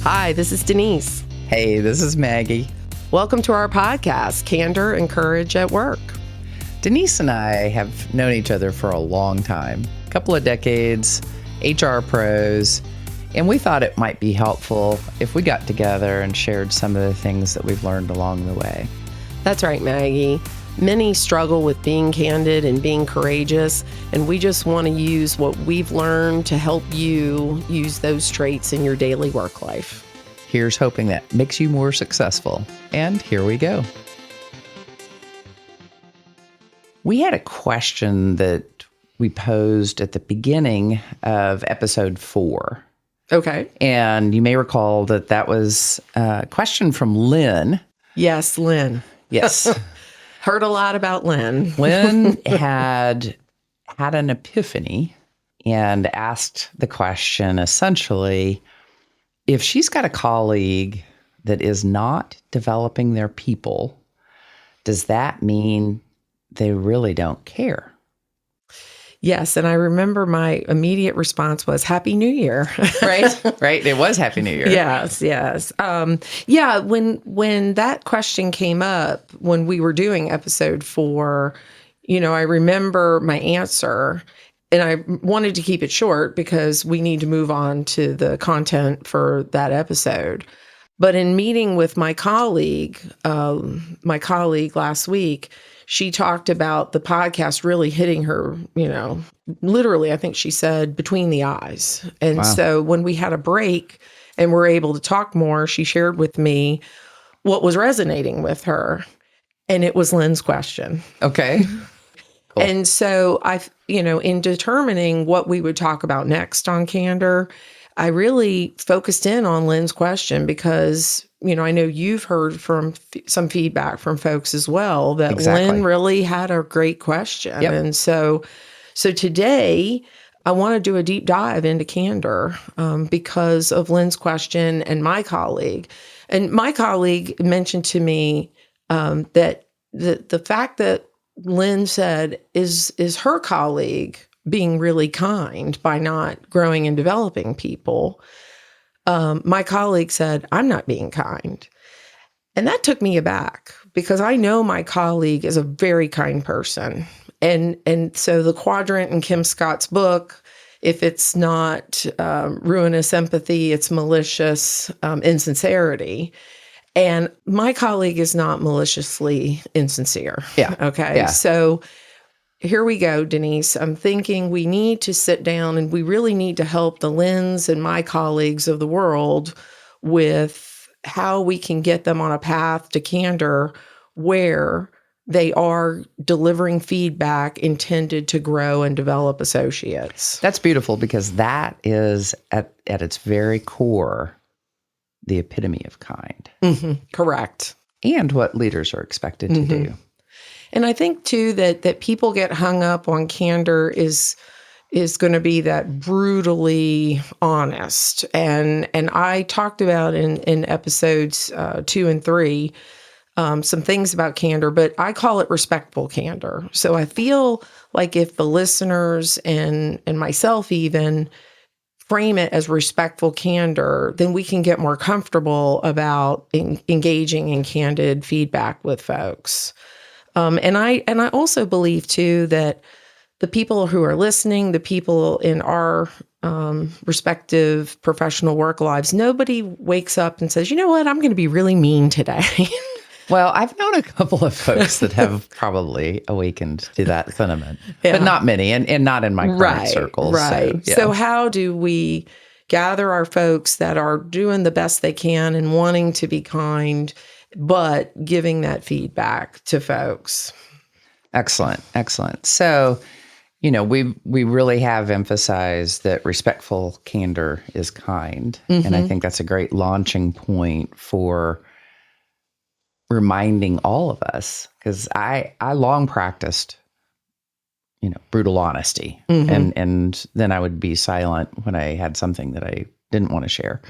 Hi, this is Denise. Hey, this is Maggie. Welcome to our podcast, Candor and Courage at Work. Denise and I have known each other for a long time, a couple of decades, HR pros, and we thought it might be helpful if we got together and shared some of the things that we've learned along the way. That's right, Maggie. Many struggle with being candid and being courageous, and we just want to use what we've learned to help you use those traits in your daily work life. Here's hoping that makes you more successful. And here we go. We had a question that we posed at the beginning of episode 4. Okay. And you may recall that was a question from Lynn. Yes, Lynn. Yes. Heard a lot about Lynn. Lynn had an epiphany and asked the question, essentially, if she's got a colleague that is not developing their people, does that mean they really don't care? Yes, and I remember my immediate response was Happy New Year. Right? Right. It was Happy New Year. Yes. Yeah, when that question came up, when we were doing episode 4, I remember my answer, and I wanted to keep it short because we need to move on to the content for that episode. But in meeting with my colleague last week, she talked about the podcast really hitting her, literally, I think she said, between the eyes. And Wow. So when we had a break and were able to talk more, she shared with me what was resonating with her. And it was Lynn's question. Okay. Cool. And so in determining what we would talk about next on Candor, I really focused in on Lynn's question because, I know you've heard from some feedback from folks as well that Exactly. Lynn really had a great question. Yep. And so today I want to do a deep dive into Candor because of Lynn's question and my colleague. And my colleague mentioned to me that the fact that Lynn said is her colleague being really kind by not growing and developing people. My colleague said, I'm not being kind. And that took me aback because I know my colleague is a very kind person. And so the quadrant in Kim Scott's book, if it's not ruinous empathy, it's malicious insincerity. And my colleague is not maliciously insincere. Yeah. Okay. Yeah. So here we go, Denise. I'm thinking we need to sit down and we really need to help the Lynn's and my colleagues of the world with how we can get them on a path to Candor where they are delivering feedback intended to grow and develop associates. That's beautiful because that is at its very core the epitome of kind. Mm-hmm. Correct. And what leaders are expected to do. And I think, too, that people get hung up on Candor is going to be that brutally honest. And I talked about in episodes 2 and 3 some things about Candor, but I call it respectful candor. So I feel like if the listeners and myself even frame it as respectful candor, then we can get more comfortable about engaging in candid feedback with folks. And I also believe, too, that the people who are listening, the people in our respective professional work lives, nobody wakes up and says, you know what, I'm going to be really mean today. Well, I've known a couple of folks that have probably awakened to that sentiment, but not many, and not in my current circles. Right. So how do we gather our folks that are doing the best they can and wanting to be kind, but giving that feedback to folks? Excellent. So, we really have emphasized that respectful candor is kind. And I think that's a great launching point for reminding all of us, because I long practiced, brutal honesty. And then I would be silent when I had something that I didn't want to share.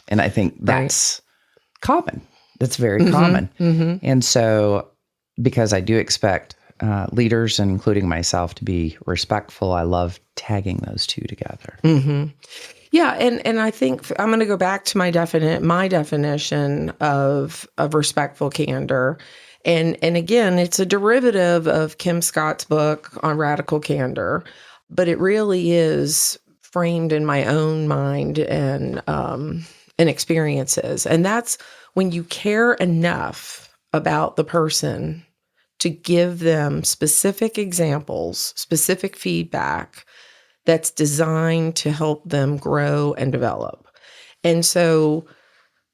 And I think that's common. That's very common. And so, because I do expect leaders, including myself, to be respectful, I love tagging those two together. Yeah, and I think I'm going to go back to my definition of respectful candor. And again, it's a derivative of Kim Scott's book on radical candor, but it really is framed in my own mind and experiences. And that's when you care enough about the person to give them specific examples, specific feedback that's designed to help them grow and develop. And so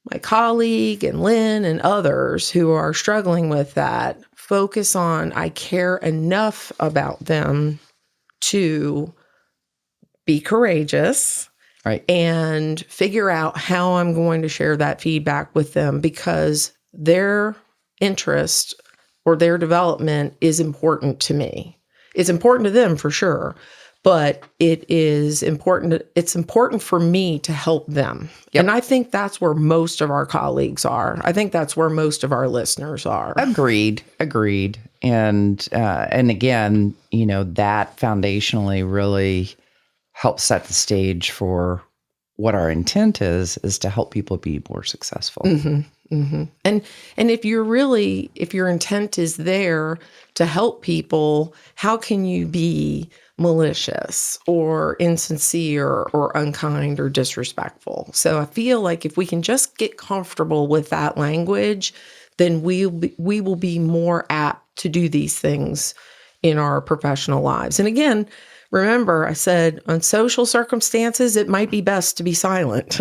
my colleague and Lynn and others who are struggling with that focus on, I care enough about them to be courageous, Right. and figure out how I'm going to share that feedback with them, because their interest or their development is important to me. It's important to them for sure, but it's important for me to help them. Yep. And I think that's where most of our colleagues are. I think that's where most of our listeners are. Agreed. And again, that foundationally really helps set the stage for what our intent is to help people be more successful. Mm-hmm, mm-hmm. And if your intent is there to help people, how can you be malicious or insincere or unkind or disrespectful? So I feel like if we can just get comfortable with that language, then we will be more apt to do these things in our professional lives. And again, remember, I said on social circumstances, it might be best to be silent.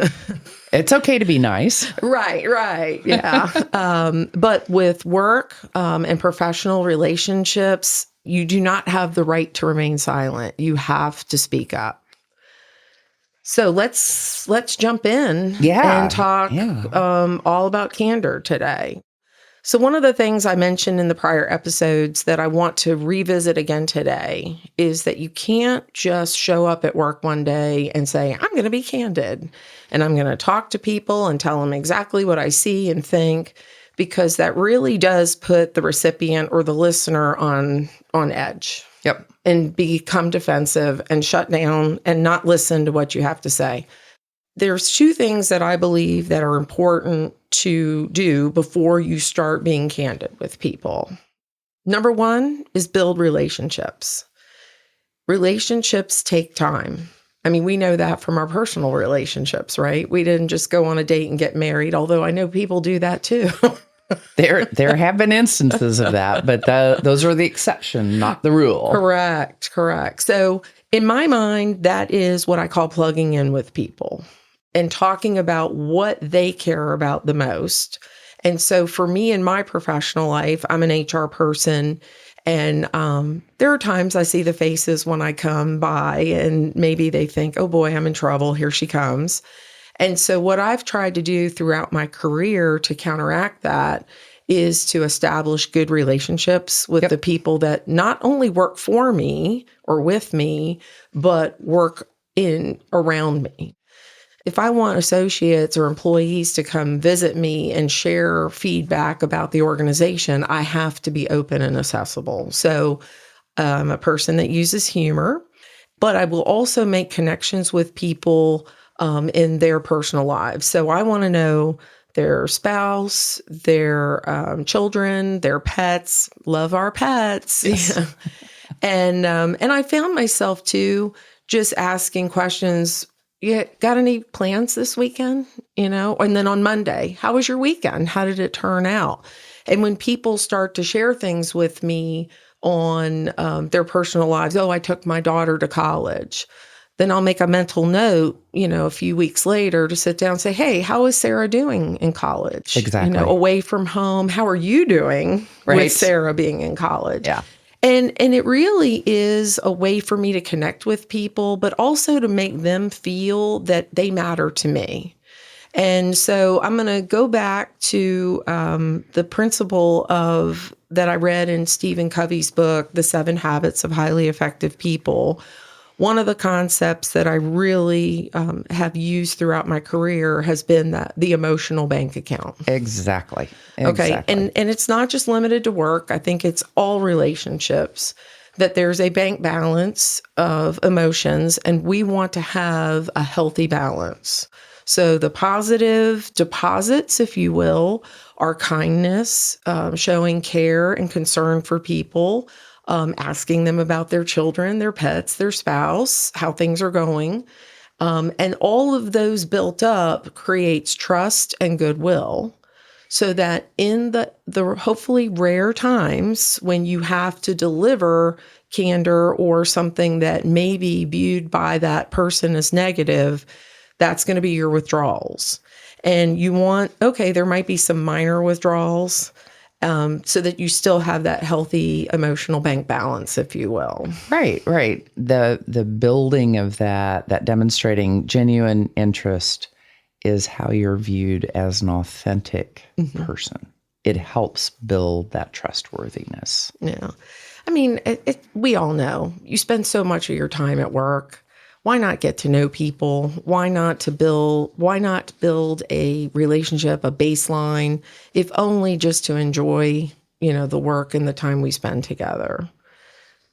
It's okay to be nice. Right. Yeah. But with work and professional relationships, you do not have the right to remain silent. You have to speak up. So let's jump in and talk all about candor today. So one of the things I mentioned in the prior episodes that I want to revisit again today is that you can't just show up at work one day and say, I'm going to be candid and I'm going to talk to people and tell them exactly what I see and think, because that really does put the recipient or the listener on edge. Yep. And become defensive and shut down and not listen to what you have to say. There's two things that I believe that are important to do before you start being candid with people. Number one is build relationships. Relationships take time. I mean, we know that from our personal relationships, right? We didn't just go on a date and get married, although I know people do that too. There have been instances of that, but those are the exception, not the rule. Correct. So in my mind, that is what I call plugging in with people and talking about what they care about the most. And so for me in my professional life, I'm an HR person. And there are times I see the faces when I come by and maybe they think, oh boy, I'm in trouble. Here she comes. And so what I've tried to do throughout my career to counteract that is to establish good relationships with the people that not only work for me or with me, but work around me. If I want associates or employees to come visit me and share feedback about the organization, I have to be open and accessible. So I'm a person that uses humor, but I will also make connections with people in their personal lives. So I want to know their spouse, their children, their pets. Love our pets. Yes. Yeah. And I found myself too just asking questions. You got any plans this weekend? And then on Monday, how was your weekend? How did it turn out? And when people start to share things with me on their personal lives, oh, I took my daughter to college. Then I'll make a mental note, a few weeks later to sit down and say, hey, how is Sarah doing in college? Exactly. Away from home. How are you doing with Sarah being in college? Yeah. And it really is a way for me to connect with people, but also to make them feel that they matter to me. And so I'm going to go back to the principle that I read in Stephen Covey's book, The 7 Habits of Highly Effective People. One of the concepts that I really have used throughout my career has been the emotional bank account. Exactly. Okay. And it's not just limited to work. I think it's all relationships, that there's a bank balance of emotions, and we want to have a healthy balance. So the positive deposits, if you will, are kindness, showing care and concern for people, asking them about their children, their pets, their spouse, how things are going. And all of those built up creates trust and goodwill. So that in the hopefully rare times when you have to deliver candor or something that may be viewed by that person as negative, that's going to be your withdrawals. And you want, okay, there might be some minor withdrawals, so that you still have that healthy emotional bank balance, if you will. Right, right. The building of that demonstrating genuine interest is how you're viewed as an authentic person. It helps build that trustworthiness. Yeah. I mean, we all know you spend so much of your time at work. Why not get to know people? Why not build a relationship, a baseline, if only just to enjoy, the work and the time we spend together.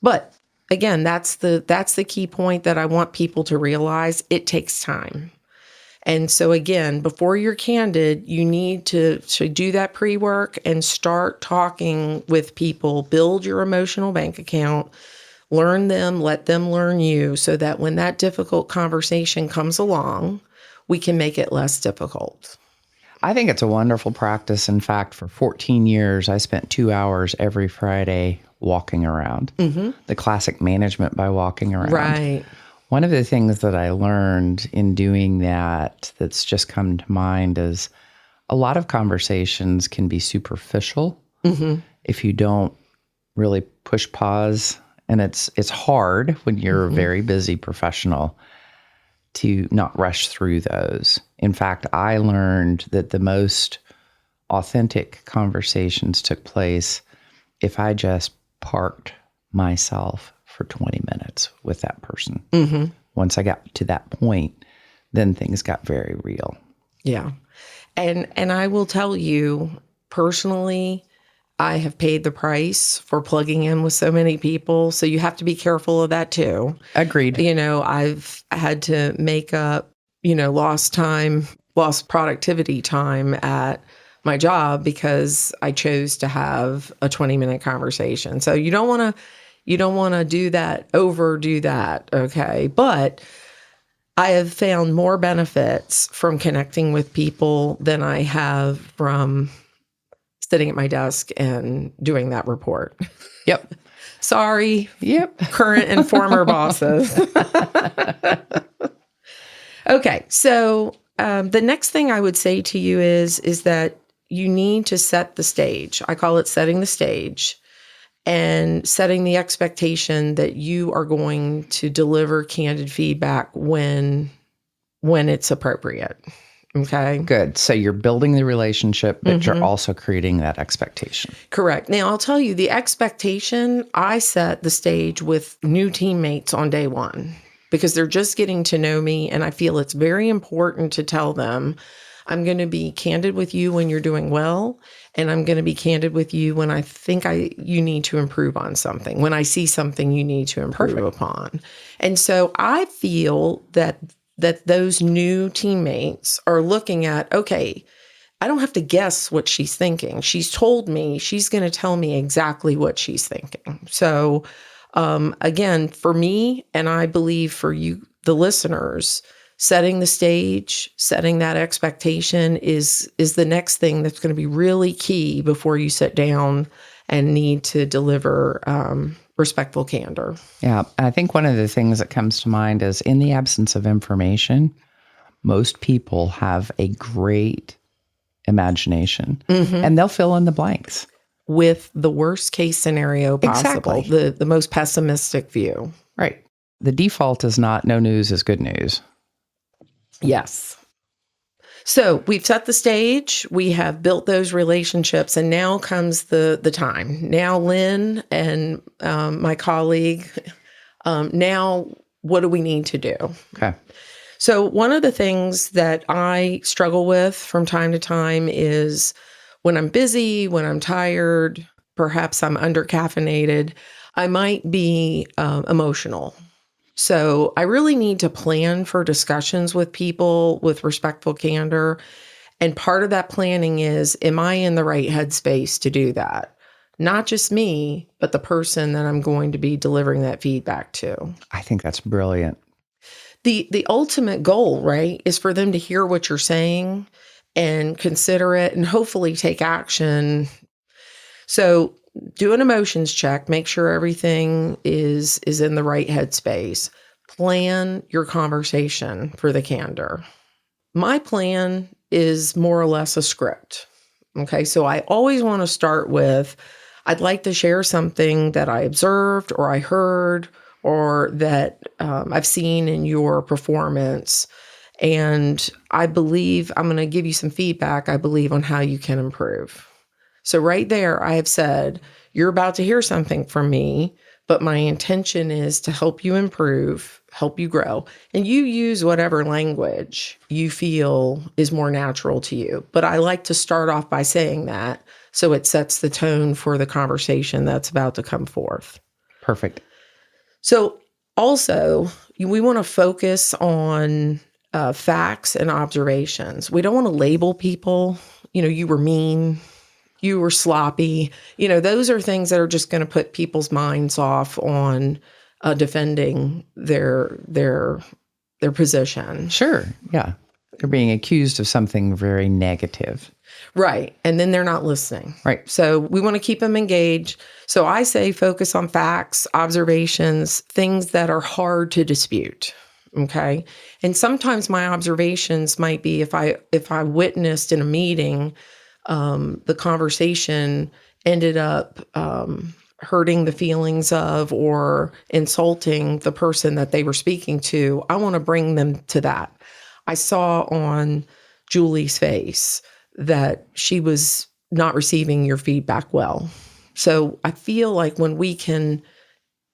But again, that's the key point that I want people to realize. It takes time. And so again, before you're candid, you need to do that pre-work and start talking with people, build your emotional bank account, learn them, let them learn you, so that when that difficult conversation comes along, we can make it less difficult. I think it's a wonderful practice. In fact, for 14 years, I spent 2 hours every Friday walking around. The classic management by walking around. Right. One of the things that I learned in doing that's just come to mind is a lot of conversations can be superficial if you don't really push pause. And it's hard when you're a very busy professional to not rush through those. In fact, I learned that the most authentic conversations took place if I just parked myself for 20 minutes with that person. Once I got to that point, then things got very real. Yeah. And I will tell you personally, I have paid the price for plugging in with so many people. So you have to be careful of that too. Agreed. I've had to make up, lost productivity time at my job because I chose to have a 20-minute conversation. So you don't want to overdo that. Okay. But I have found more benefits from connecting with people than I have from sitting at my desk and doing that report. Yep. Sorry. Yep. Current and former bosses. Okay. So the next thing I would say to you is that you need to set the stage. I call it setting the stage, and setting the expectation that you are going to deliver candid feedback when it's appropriate. Okay. Good. So you're building the relationship, but you're also creating that expectation. Correct. Now, I'll tell you, the expectation, I set the stage with new teammates on day one because they're just getting to know me. And I feel it's very important to tell them, I'm going to be candid with you when you're doing well. And I'm going to be candid with you when I think you need to improve on something, when I see something you need to improve upon. And so I feel that those new teammates are looking at, okay, I don't have to guess what she's thinking. She's told me, she's going to tell me exactly what she's thinking. So again, for me, and I believe for you, the listeners, setting the stage, setting that expectation is the next thing that's going to be really key before you sit down and need to deliver respectful candor. Yeah. I think one of the things that comes to mind is in the absence of information, most people have a great imagination and they'll fill in the blanks. With the worst case scenario possible, Exactly. the most pessimistic view. Right. The default is not no news is good news. Yes. So we've set the stage, we have built those relationships, and now comes the time. Now Lynn and my colleague, now what do we need to do? Okay. So one of the things that I struggle with from time to time is when I'm busy, when I'm tired, perhaps I'm under caffeinated, I might be emotional. So I really need to plan for discussions with people with respectful candor. And part of that planning is, am I in the right headspace to do that? Not just me, but the person that I'm going to be delivering that feedback to. I think that's brilliant. The ultimate goal, right, is for them to hear what you're saying and consider it and hopefully take action. So do an emotions check, make sure everything is in the right headspace. Plan your conversation for the candor. My plan is more or less a script. Okay, so I always want to start with, I'd like to share something that I observed or I heard or that I've seen in your performance. And I believe I'm going to give you some feedback, I believe, on how you can improve. So right there, I have said, you're about to hear something from me, but my intention is to help you improve, help you grow. And you use whatever language you feel is more natural to you. But I like to start off by saying that so it sets the tone for the conversation that's about to come forth. Perfect. So also, we want to focus on facts and observations. We don't want to label people. You were mean, you were sloppy. Those are things that are just going to put people's minds off on defending their position. Sure. Yeah. They're being accused of something very negative. Right. And then they're not listening. Right. So we want to keep them engaged. So I say focus on facts, observations, things that are hard to dispute. Okay. And sometimes my observations might be if I witnessed in a meeting, the conversation ended up hurting the feelings of or insulting the person that they were speaking to, I want to bring them to that. I saw on Julie's face that she was not receiving your feedback well. So I feel like when we can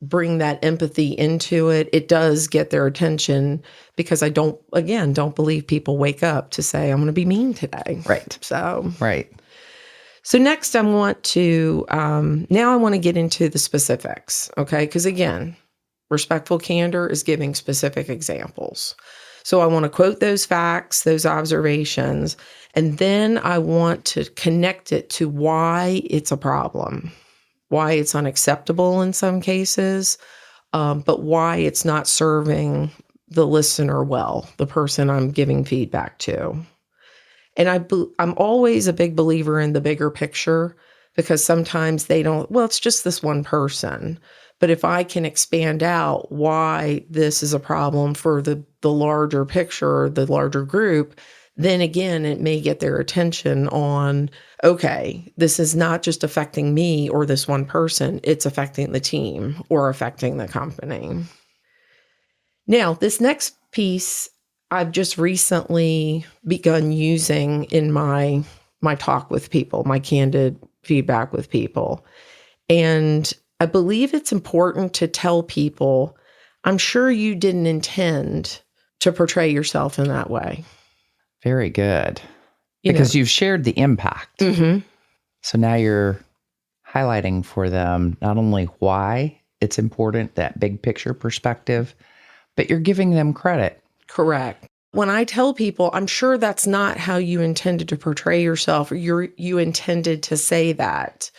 bring that empathy into it, it does get their attention, because I don't believe people wake up to say, I'm going to be mean today. Right. So next I want to, now I want to get into the specifics. Okay. Because again, respectful candor is giving specific examples. So I want to quote those facts, those observations, and then I want to connect it to why it's a problem, why it's unacceptable in some cases, but why it's not serving the listener well, the person I'm giving feedback to. And I'm always a big believer in the bigger picture, because sometimes they don't, well, it's just this one person. But if I can expand out why this is a problem for the larger picture, the larger group, then again, it may get their attention on, okay, this is not just affecting me or this one person, it's affecting the team or affecting the company. Now, this next piece I've just recently begun using in my talk with people, my candid feedback with people. And I believe it's important to tell people, I'm sure you didn't intend to portray yourself in that way. Very good. Because you've shared the impact. Mm-hmm. So now you're highlighting for them not only why it's important, that big picture perspective, but you're giving them credit. Correct. When I tell people, I'm sure that's not how you intended to portray yourself, or you intended to say that,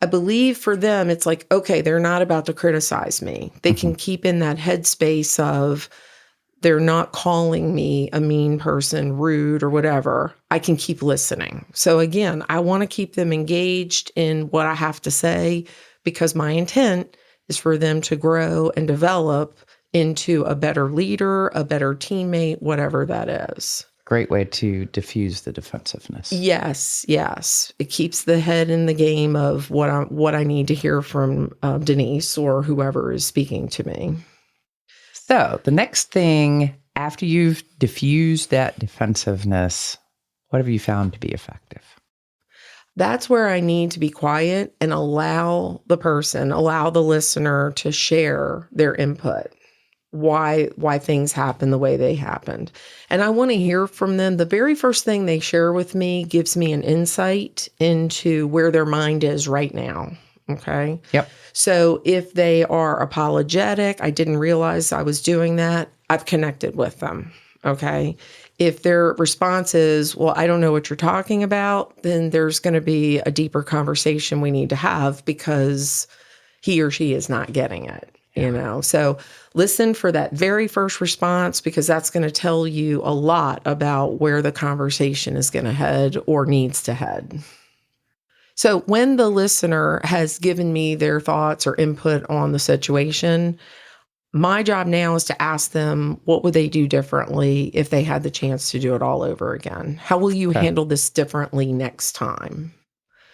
I believe for them, it's like, okay, they're not about to criticize me. They can keep in that headspace of, they're not calling me a mean person, rude, or whatever. I can keep listening. So again, I want to keep them engaged in what I have to say, because my intent is for them to grow and develop into a better leader, a better teammate, whatever that is. Great way to diffuse the defensiveness. Yes. It keeps the head in the game of what I need to hear from Denise or whoever is speaking to me. So the next thing, after you've diffused that defensiveness, what have you found to be effective? That's where I need to be quiet and allow the listener to share their input. Why things happen the way they happened. And I want to hear from them. The very first thing they share with me gives me an insight into where their mind is right now. Okay. Yep. So if they are apologetic, I didn't realize I was doing that, I've connected with them. Okay. If their response is, well, I don't know what you're talking about, then there's going to be a deeper conversation we need to have because he or she is not getting it, So listen for that very first response because that's going to tell you a lot about where the conversation is going to head or needs to head. So when the listener has given me their thoughts or input on the situation, my job now is to ask them, what would they do differently if they had the chance to do it all over again? How will you handle this differently next time?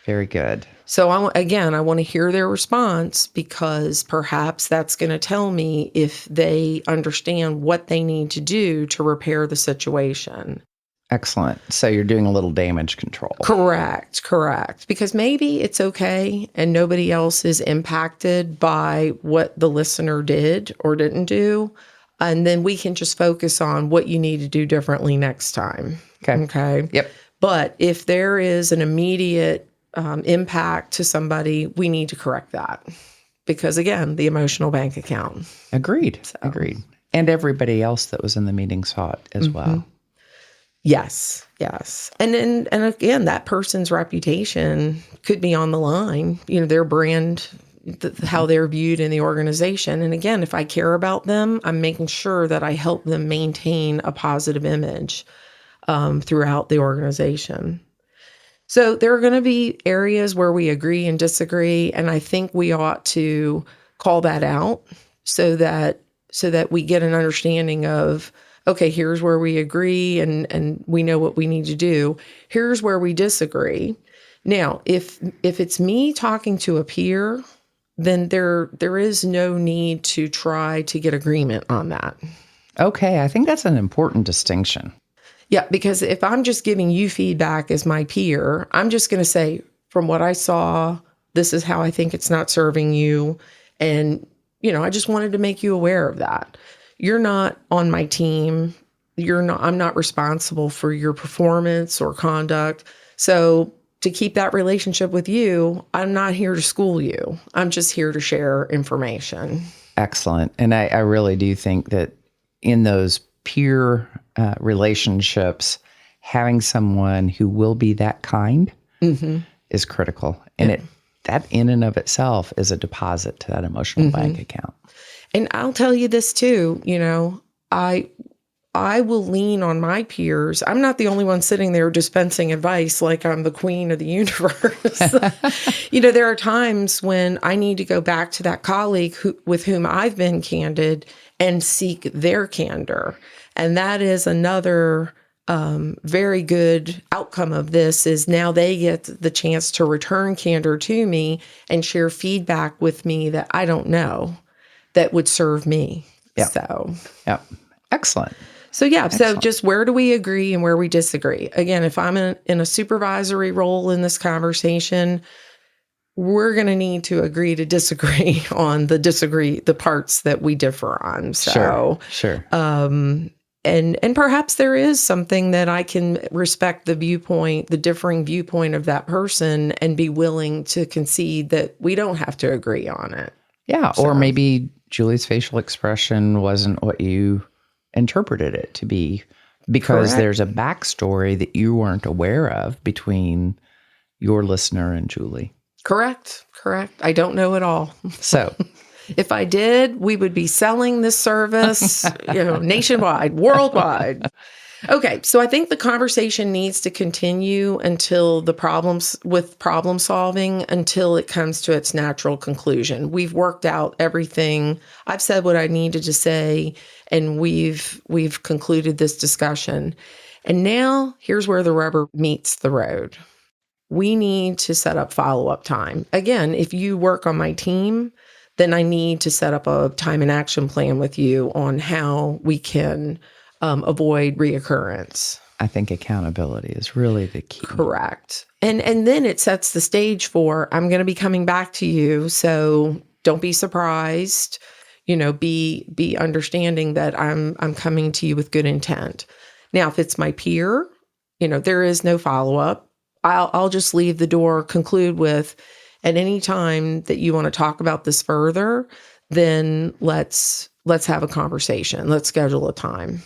Very good. So I want to hear their response because perhaps that's going to tell me if they understand what they need to do to repair the situation. Excellent. So you're doing a little damage control. Correct. Because maybe it's okay and nobody else is impacted by what the listener did or didn't do. And then we can just focus on what you need to do differently next time. Okay. Yep. But if there is an immediate impact to somebody, we need to correct that. Because again, the emotional bank account. Agreed. And everybody else that was in the meeting saw it as well. Yes. And again, that person's reputation could be on the line, their brand, how they're viewed in the organization. And again, if I care about them, I'm making sure that I help them maintain a positive image throughout the organization. So there are going to be areas where we agree and disagree, and I think we ought to call that out so that we get an understanding of, okay, here's where we agree and we know what we need to do. Here's where we disagree. Now, if it's me talking to a peer, then there is no need to try to get agreement on that. Okay, I think that's an important distinction. Yeah, because if I'm just giving you feedback as my peer, I'm just going to say, from what I saw, this is how I think it's not serving you. And, I just wanted to make you aware of that. You're not on my team. I'm not responsible for your performance or conduct. So to keep that relationship with you, I'm not here to school you. I'm just here to share information. Excellent. And I really do think that in those peer relationships, having someone who will be that kind is critical. And that in and of itself is a deposit to that emotional bank account. And I'll tell you this too, I will lean on my peers. I'm not the only one sitting there dispensing advice like I'm the queen of the universe. There are times when I need to go back to that colleague with whom I've been candid and seek their candor. And that is another very good outcome of this is now they get the chance to return candor to me and share feedback with me that I don't know that would serve me. Yep. So, Excellent. So, so just where do we agree and where we disagree? Again, if I'm in a supervisory role in this conversation, we're going to need to agree to disagree on the parts that we differ on. So, sure. And perhaps there is something that I can respect the differing viewpoint of that person and be willing to concede that we don't have to agree on it. Yeah. Or maybe Julie's facial expression wasn't what you interpreted it to be because there's a backstory that you weren't aware of between your listener and Julie. Correct. I don't know it all. So if I did, we would be selling this service, nationwide, worldwide. Okay, so I think the conversation needs to continue until problem solving until it comes to its natural conclusion. We've worked out everything. I've said what I needed to say, and we've concluded this discussion. And now here's where the rubber meets the road. We need to set up follow-up time. Again, if you work on my team, then I need to set up a time and action plan with you on how we can avoid reoccurrence. I think accountability is really the key. Correct. And then it sets the stage for, I'm going to be coming back to you. So don't be surprised, be understanding that I'm coming to you with good intent. Now, if it's my peer, there is no follow-up. I'll just leave the door, conclude with, At any time that you want to talk about this further, then let's have a conversation. Let's schedule a time.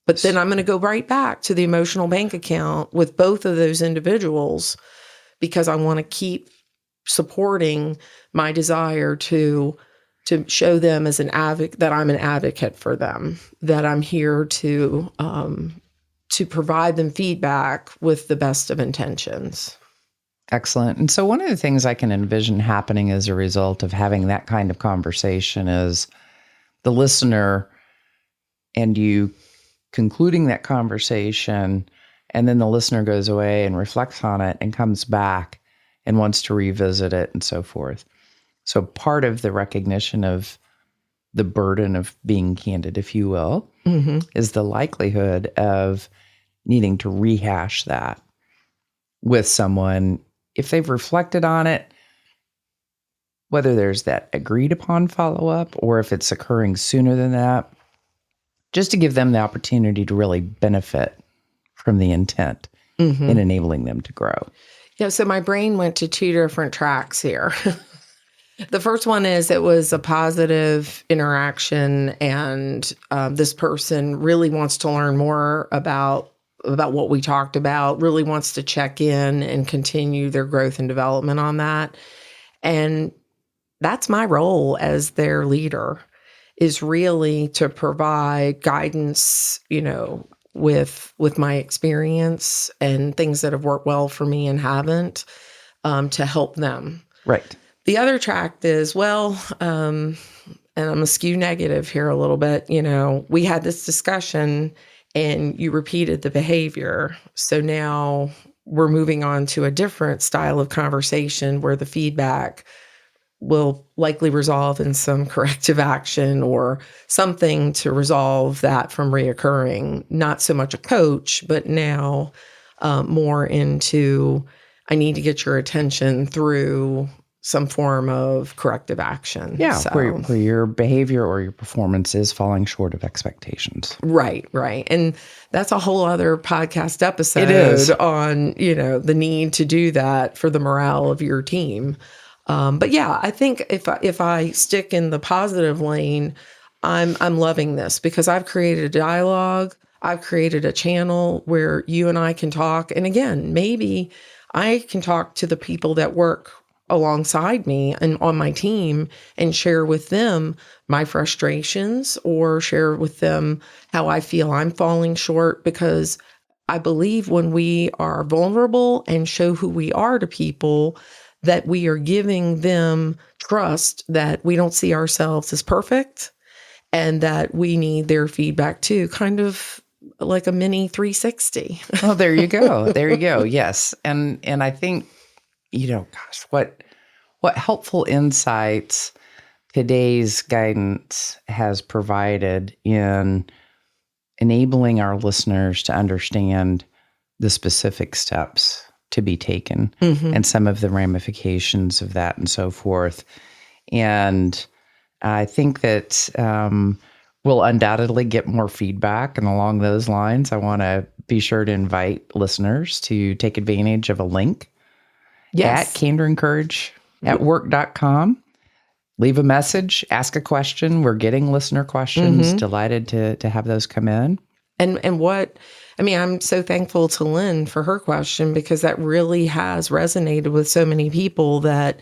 But then I'm going to go right back to the emotional bank account with both of those individuals because I want to keep supporting my desire to show them as an advocate, that I'm an advocate for them, that I'm here to provide them feedback with the best of intentions. Excellent. And so one of the things I can envision happening as a result of having that kind of conversation is the listener and you concluding that conversation, and then the listener goes away and reflects on it and comes back and wants to revisit it and so forth. So part of the recognition of the burden of being candid, if you will, is the likelihood of needing to rehash that with someone if they've reflected on it, whether there's that agreed upon follow-up or if it's occurring sooner than that, just to give them the opportunity to really benefit from the intent in enabling them to grow. Yeah, so my brain went to two different tracks here. The first one is it was a positive interaction, and this person really wants to learn more about what we talked about, really wants to check in and continue their growth and development on that. And that's my role as their leader, is really to provide guidance, with my experience and things that have worked well for me and haven't, to help them. Right. The other track is, and I'm a skew negative here a little bit, we had this discussion and you repeated the behavior. So now we're moving on to a different style of conversation where the feedback will likely resolve in some corrective action or something to resolve that from reoccurring. Not so much a coach, but now more into, I need to get your attention through some form of corrective action. Yeah, so, where your behavior or your performance is falling short of expectations. Right. And that's a whole other podcast episode It is. on, the need to do that for the morale of your team. But yeah, I think if I stick in the positive lane, I'm loving this because I've created a dialogue. I've created a channel where you and I can talk. And again, maybe I can talk to the people that work alongside me and on my team and share with them my frustrations or share with them how I feel I'm falling short, because I believe when we are vulnerable and show who we are to people, that we are giving them trust that we don't see ourselves as perfect and that we need their feedback too, kind of like a mini 360. Oh, there you go. There you go. Yes. And I think, gosh, what helpful insights today's guidance has provided in enabling our listeners to understand the specific steps to be taken and some of the ramifications of that and so forth. And I think that we'll undoubtedly get more feedback. And along those lines, I want to be sure to invite listeners to take advantage of a link at candorencourage@work.com. Leave a message, ask a question. We're getting listener questions. Delighted to have those come in. I'm so thankful to Lynn for her question, because that really has resonated with so many people, that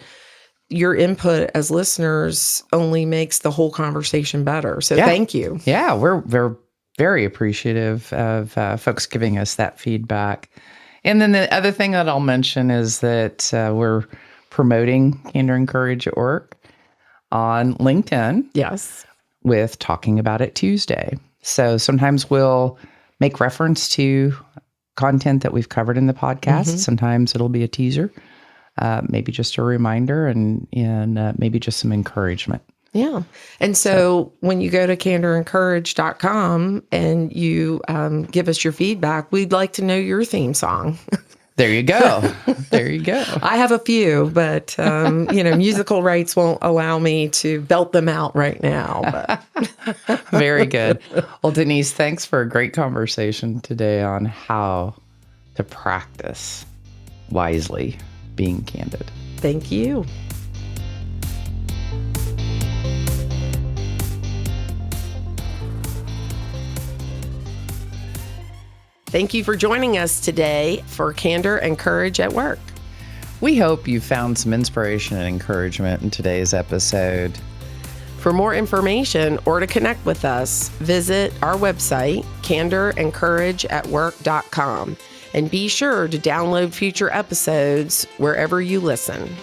your input as listeners only makes the whole conversation better. So thank you. Yeah, we're very appreciative of folks giving us that feedback. And then the other thing that I'll mention is that we're promoting Candor and Courage at Work on LinkedIn. Yes. With Talking About It Tuesday. So sometimes we'll make reference to content that we've covered in the podcast. Sometimes it'll be a teaser, maybe just a reminder, and maybe just some encouragement. Yeah. And so when you go to candorandcourage.com and you give us your feedback, we'd like to know your theme song. There you go. There you go. I have a few, but, musical rights won't allow me to belt them out right now. But. Very good. Well, Denise, thanks for a great conversation today on how to practice wisely being candid. Thank you. Thank you for joining us today for Candor and Courage at Work. We hope you found some inspiration and encouragement in today's episode. For more information or to connect with us, visit our website, candorandcourageatwork.com, and be sure to download future episodes wherever you listen.